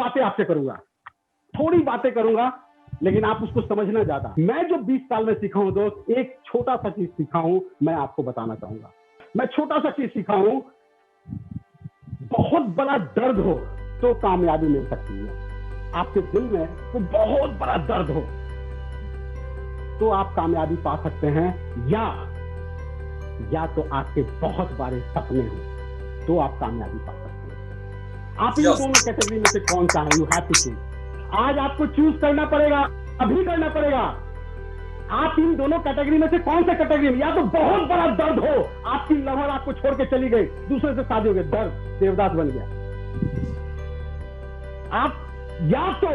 बातें आपसे करूंगा, थोड़ी बातें करूंगा, लेकिन आप उसको समझना ज्यादा। मैं जो 20 साल में सीखा हूं दोस्त, एक छोटा सा चीज सीखा हूं, मैं आपको बताना चाहूंगा। मैं छोटा सा चीज सीखा हूं, बहुत बड़ा दर्द हो तो कामयाबी मिल सकती है। आपके दिल में कोई बहुत बड़ा दर्द हो तो आप कामयाबी पा सकते हैं, या तो आपके बहुत बड़े सपने हो तो आप कामयाबी पा सकते हैं। आप इन दोनों कैटेगरी में से कौन सा है? You have to choose. आज आपको चूज करना पड़ेगा, अभी करना पड़ेगा। आप इन दोनों कैटेगरी में से कौन सा कैटेगरी में? या तो बहुत बड़ा दर्द हो, आपकी लवर आपको छोड़ के चली गई, दूसरे से शादी हो गई, दर्द देवदास बन गया। आप या तो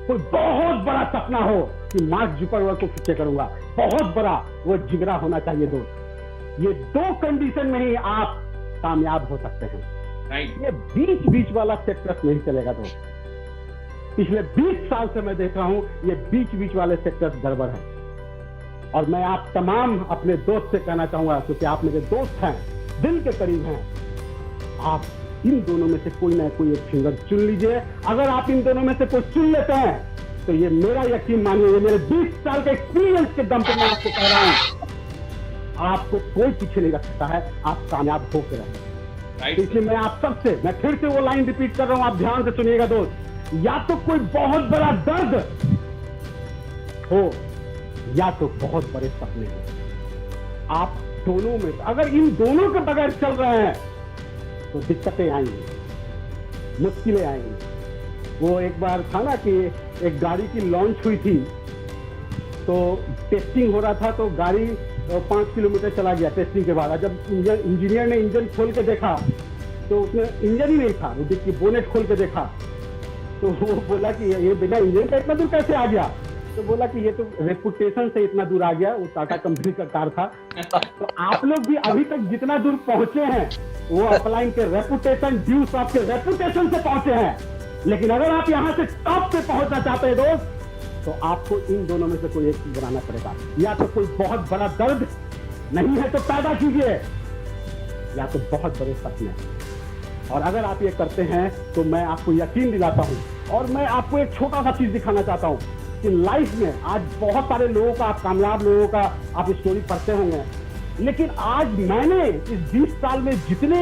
कोई बहुत बड़ा सपना हो कि मार्क जुकरबर्ग को पीछे करूंगा, बहुत बड़ा, वो जिगरा होना चाहिए दोस्त। ये दो कंडीशन में ही आप कामयाब हो सकते हैं। ये बीच वाला सेक्टर नहीं चलेगा दोस्त। पिछले 20 साल से मैं देख रहा हूं, ये बीच वाले सेक्टर गड़बड़ है। और मैं आप तमाम अपने दोस्त से कहना चाहूंगा, क्योंकि आप मेरे दोस्त हैं, दिल के करीब हैं, आप इन दोनों में से कोई ना कोई एक फिंगर चुन लीजिए। अगर आप इन दोनों में से कोई चुन लेते हैं तो ये मेरा यकीन मानिए, ये मेरे 20 साल के एक्सपीरियंस के दम पे मैं आपको कह रहा हूं, आपको कोई पीछे नहीं रख सकता है, आप कामयाब होकर रहेंगे। इसलिए मैं आप सबसे, मैं फिर से वो लाइन रिपीट कर रहा हूं, आप ध्यान से सुनिएगा दोस्त। या तो कोई बहुत बड़ा दर्द हो, या तो बहुत बड़े सपने हो। आप दोनों में, अगर इन दोनों के बगैर चल रहे हैं तो दिक्कतें आएंगी, मुश्किलें आएंगी। वो एक बार था ना कि एक गाड़ी की लॉन्च हुई थी, तो टेस्टिंग हो रहा था, तो गाड़ी 5 किलोमीटर चला गया टेस्टिंग के बाद। जब इंजीनियर ने इंजन खोल के देखा तो उसमें इंजन ही नहीं था, वो डिक्की बोनेट खोल के देखा तो वो बोला कि ये बिना इंजन का इतना दूर कैसे आ गया? तो बोला कि ये तो रेपुटेशन से इतना दूर आ गया, वो टाटा कंपनी का कार था। तो आप लोग भी अभी तक जितना दूर पहुंचे हैं वो अपलाइन के रेपुटेशन, ड्यूस आपके रेपुटेशन से पहुंचे हैं। लेकिन अगर आप यहां से टॉप पे पहुंचना चाहते हैं दोस्त, तो आपको इन दोनों में से कोई एक चीज बनाना पड़ेगा। या तो कोई बहुत बड़ा दर्द नहीं है तो पैदा कीजिए, या तो बहुत बड़े सपने। और अगर आप ये करते हैं तो मैं आपको यकीन दिलाता हूं, और मैं आपको एक छोटा सा चीज दिखाना चाहता हूं कि लाइफ में आज बहुत सारे लोगों का, कामयाब लोगों का आप स्टोरी पढ़ते होंगे, लेकिन आज मैंने इस 20 साल में जितने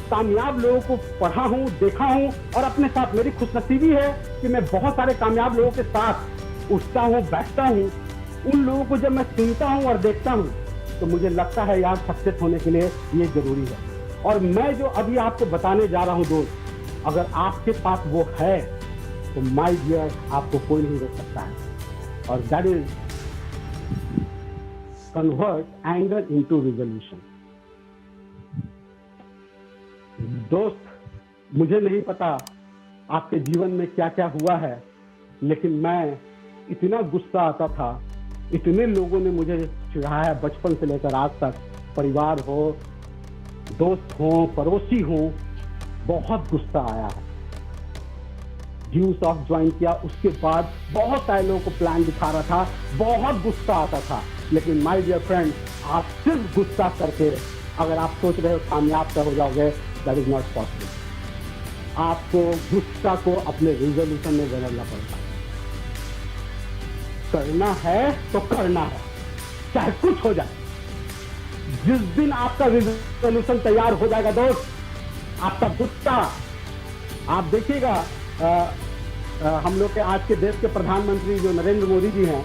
कामयाब लोगों को पढ़ा हूं, देखा हूं, और अपने साथ मेरी खुशनसीबी है कि मैं बहुत सारे कामयाब लोगों के साथ उठता हूं, बैठता हूं। उन लोगों को जब मैं सुनता हूं और देखता हूं तो मुझे लगता है यार, सक्सेस होने के लिए ये जरूरी है। और मैं जो अभी आपको बताने जा रहा हूं दोस्त, अगर आपके पास वो है तो माय डियर, आपको कोई नहीं रोक सकता है। और that is convert anger into resolution. दोस्त, मुझे नहीं पता आपके जीवन में क्या क्या हुआ है, लेकिन मैं इतना गुस्सा आता था, इतने लोगों ने मुझे चिढ़ाया बचपन से लेकर आज तक, परिवार हो, दोस्त हो, पड़ोसी हो, बहुत गुस्सा आया है। ड्यूस ऑफ ज्वाइन किया, उसके बाद बहुत सारे लोगों को प्लान दिखा रहा था, बहुत गुस्सा आता था। लेकिन माय डियर फ्रेंड, आप सिर्फ गुस्सा करके अगर आप सोच रहे हो कामयाब हो जाओगे, दैट इज नॉट पॉसिबल। आपको गुस्सा को अपने रिजोल्यूशन में बदलना पड़ेगा। करना है तो करना है, चाहे कुछ हो जाए। जिस दिन आपका रिजोल्यूशन तैयार हो जाएगा दोस्त, आपका गुस्सा, आप देखिएगा, हम लोग के आज के देश के प्रधानमंत्री जो नरेंद्र मोदी जी हैं,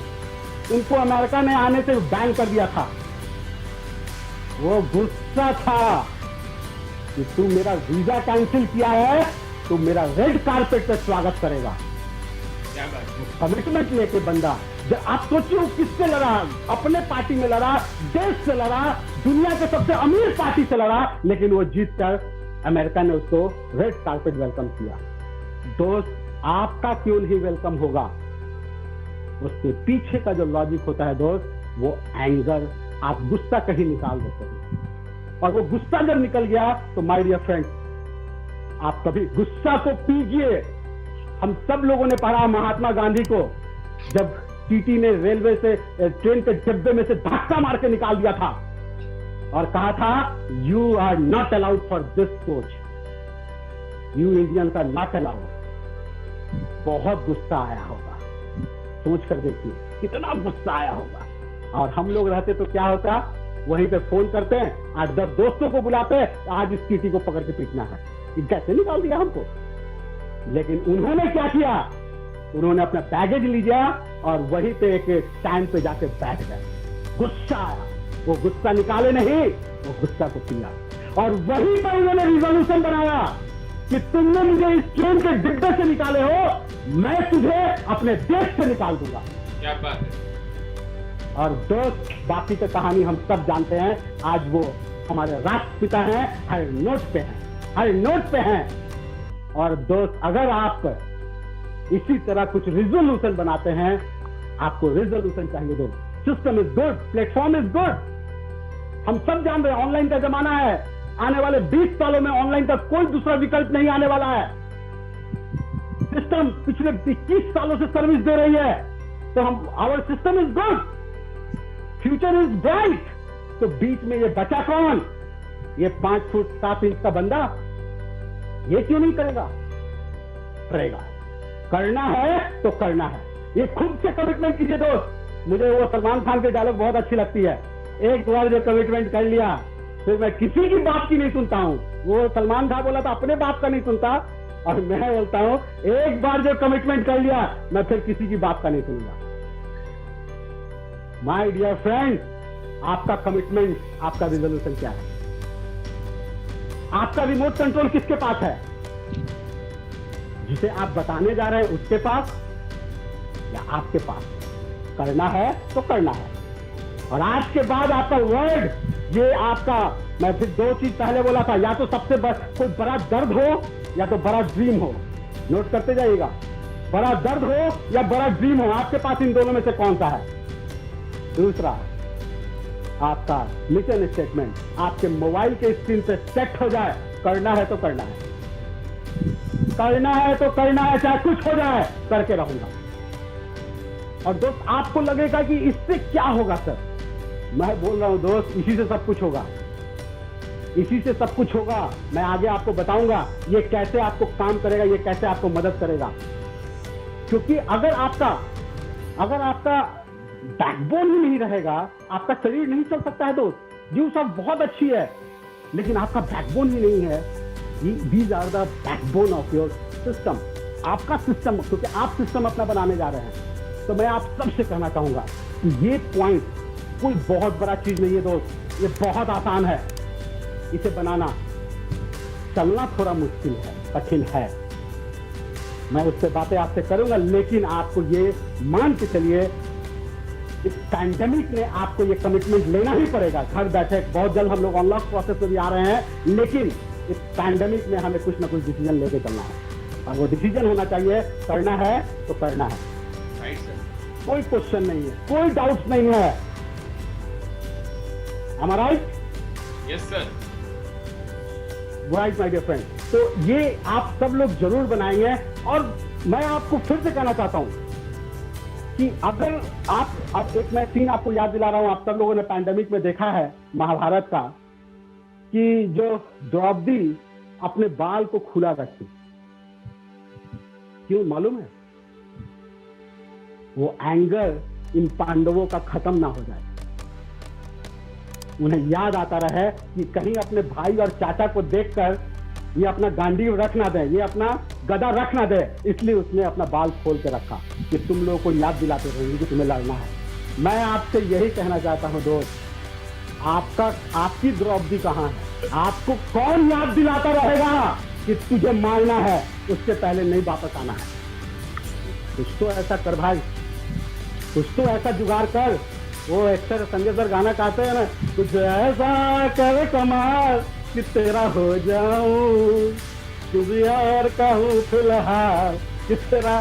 उनको अमेरिका ने आने से बैन कर दिया था। वो गुस्सा था कि तू मेरा वीजा कैंसिल किया है, तू मेरा रेड कारपेट पर स्वागत करेगा। कमिटमेंट लेके बंदा, जब आप सोचिए वो किससे लड़ा, अपने पार्टी में लड़ा, देश से लड़ा, दुनिया के सबसे अमीर पार्टी से लड़ा, लेकिन वो जीत कर अमेरिका ने उसको रेड कारपेट वेलकम किया। दोस्त, आपका क्यों नहीं वेलकम होगा? उसके पीछे का जो लॉजिक होता है दोस्त, वो एंगर, आप गुस्सा कहीं निकाल देते हैं, और वो गुस्सा जब निकल गया तो माय डियर फ्रेंड, आप कभी गुस्सा को पीजिए। हम सब लोगों ने पढ़ा महात्मा गांधी को, जब टीटी ने रेलवे से, ट्रेन के डिब्बे में से धक्का मार के निकाल दिया था और कहा था, you are not allowed for this coach, you Indians are not allowed. बहुत गुस्सा आया होगा। सोच कर देखिए कितना गुस्सा आया होगा। और हम लोग रहते तो क्या होता, वहीं पे फोन करते हैं, 8-10 दोस्तों को बुलाते हैं, आज इस टीटी को पकड़ के पीटना है, कैसे निकाल दिया हमको। लेकिन उन्होंने क्या किया, उन्होंने अपना बैगेज लिया और वहीं पे एक स्टैंड पे जाके बैठ गए। गुस्सा आया, वो गुस्सा निकाले नहीं, वो गुस्सा को पिया और वहीं पर उन्होंने रिजोल्यूशन बनाया कि तुमने मुझे इस ट्रेन के डिब्बे से निकाले हो, मैं तुझे अपने देश से निकाल दूंगा। क्या बात है। और दोस्त, बाकी की कहानी हम सब जानते हैं। आज वो हमारे राष्ट्रपिता हैं, हर नोट पे हैं, हर नोट पे हैं। और दोस्त, अगर आप इसी तरह कुछ रिजोल्यूशन बनाते हैं, आपको रिजोल्यूशन चाहिए दोस्त। System is good, platform is good. हम सब जान रहे हैं ऑनलाइन का जमाना है। आने वाले 20 सालों में ऑनलाइन का कोई दूसरा विकल्प नहीं आने वाला है। सिस्टम पिछले 21 सालों से सर्विस दे रही है, तो हम our system is good, future is bright. तो बीच में ये बचा कौन, ये 5 फुट 7 इंच का बंदा, ये क्यों नहीं करेगा? करेगा। करना है तो करना है। ये खुद से कमिटमेंट कीजिए दोस्त। मुझे वो सलमान खान के डायलॉग बहुत अच्छी लगती है, एक बार जो कमिटमेंट कर लिया फिर मैं किसी की बात की नहीं सुनता हूं। वो सलमान खान बोला था अपने बाप का नहीं सुनता, और मैं बोलता हूं एक बार जो कमिटमेंट कर लिया मैं फिर किसी की बात का नहीं सुनूंगा। माय डियर फ्रेंड्स, आपका कमिटमेंट, आपका रिजोल्यूशन क्या है? आपका रिमोट कंट्रोल किसके पास है? जिसे आप बताने जा रहे हैं उसके पास या आपके पास? करना है तो करना है। और आज के बाद आपका वर्ड, ये आपका, मैं फिर 2 चीज पहले बोला था, या तो सबसे कोई बड़ा दर्द हो या तो बड़ा ड्रीम हो। नोट करते जाइएगा, बड़ा दर्द हो या बड़ा ड्रीम हो, आपके पास इन दोनों में से कौन सा है? दूसरा, आपका मिशन स्टेटमेंट आपके मोबाइल के स्क्रीन पे सेट हो जाए। करना है तो करना है, करना है तो करना है, चाहे कुछ हो जाए, करके रहूंगा। और दोस्त, आपको लगेगा कि इससे क्या होगा सर, मैं बोल रहा हूं दोस्त, इसी से सब कुछ होगा, इसी से सब कुछ होगा। मैं आगे आपको बताऊंगा ये कैसे आपको काम करेगा, ये कैसे आपको मदद करेगा। क्योंकि अगर आपका बैकबोन ही नहीं रहेगा, आपका शरीर नहीं चल सकता है दोस्त। जीव सब बहुत अच्छी है, लेकिन आपका बैकबोन ही नहीं है। These are the backbone of your system. आपका सिस्टम, क्योंकि आप सिस्टम अपना बनाने जा रहे हैं, तो मैं आप सबसे कहना चाहूंगा कि ये पॉइंट कोई बहुत बड़ा चीज नहीं है दोस्त, ये बहुत आसान है इसे बनाना। चलना थोड़ा मुश्किल है, कठिन है, मैं उससे बातें आपसे करूंगा, लेकिन आपको ये मान के चलिए इस पैंडेमिक में आपको ये कमिटमेंट लेना ही पड़ेगा। घर बैठे, बहुत जल्द हम लोग अनलॉक प्रोसेस में भी आ रहे हैं, लेकिन इस पैंडेमिक में हमें कुछ ना कुछ डिसीजन लेके चलना है। और वो डिसीजन होना चाहिए, करना है तो करना है। राइट सर, कोई क्वेश्चन नहीं है, कोई डाउट नहीं है। Am I right? Yes sir. Right my dear friend. तो ये आप सब लोग जरूर बनाएंगे। और मैं आपको फिर से कहना चाहता हूं कि अगर आप, अब एक मैं सीन आपको याद दिला रहा हूं, आप सब लोगों ने पैंडेमिक में देखा है महाभारत का, कि जो द्रौपदी अपने बाल को खुला रखती, क्यों मालूम है? वो एंगर इन पांडवों का खत्म ना हो जाए, उन्हें याद आता रहे कि कहीं अपने भाई और चाचा को देखकर ये अपना गांडीव रख ना दे, ये अपना गदा रख ना दे। इसलिए उसने अपना बाल खोल के रखा कि तुम लोगों को याद दिलाते रहेंगे कि तुम्हें लड़ना है। मैं आपसे यही कहना चाहता हूं दोस्त, आपकी द्रौपदी कहां है? आपको कौन याद दिलाता रहेगा कि तुझे मारना है, उससे पहले नहीं वापस आना है? कुछ तो ऐसा कर भाई, कुछ तो ऐसा जुगाड़ कर। वो एक्टर संजय सर गाना गाते हैं ना, कुछ ऐसा कर कमाल कि तेरा हो जाऊं, तुझे और कहूं फिलहाल कि तेरा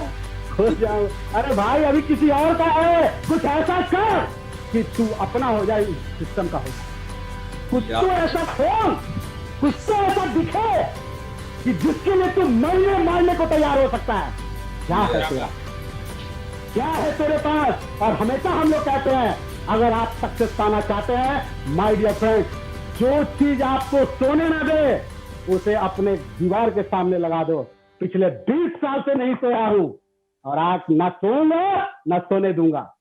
हो जाऊं। अरे भाई, अभी किसी और का है, कुछ ऐसा कर कि तू अपना हो जाए, सिस्टम का हो जाए। कुछ तो ऐसा खोल, कुछ तो ऐसा दिखे कि जिसके लिए तू मारने को तैयार हो सकता है। क्या है तेरा, क्या है तेरे पास? और हमेशा हम लोग कहते हैं, अगर आप सक्सेस पाना चाहते हैं माय डियर फ्रेंड्स, जो चीज आपको सोने ना दे उसे अपने दीवार के सामने लगा दो। पिछले 20 साल से नहीं सोया हूं, और आज ना सोऊंगा ना सोने दूंगा।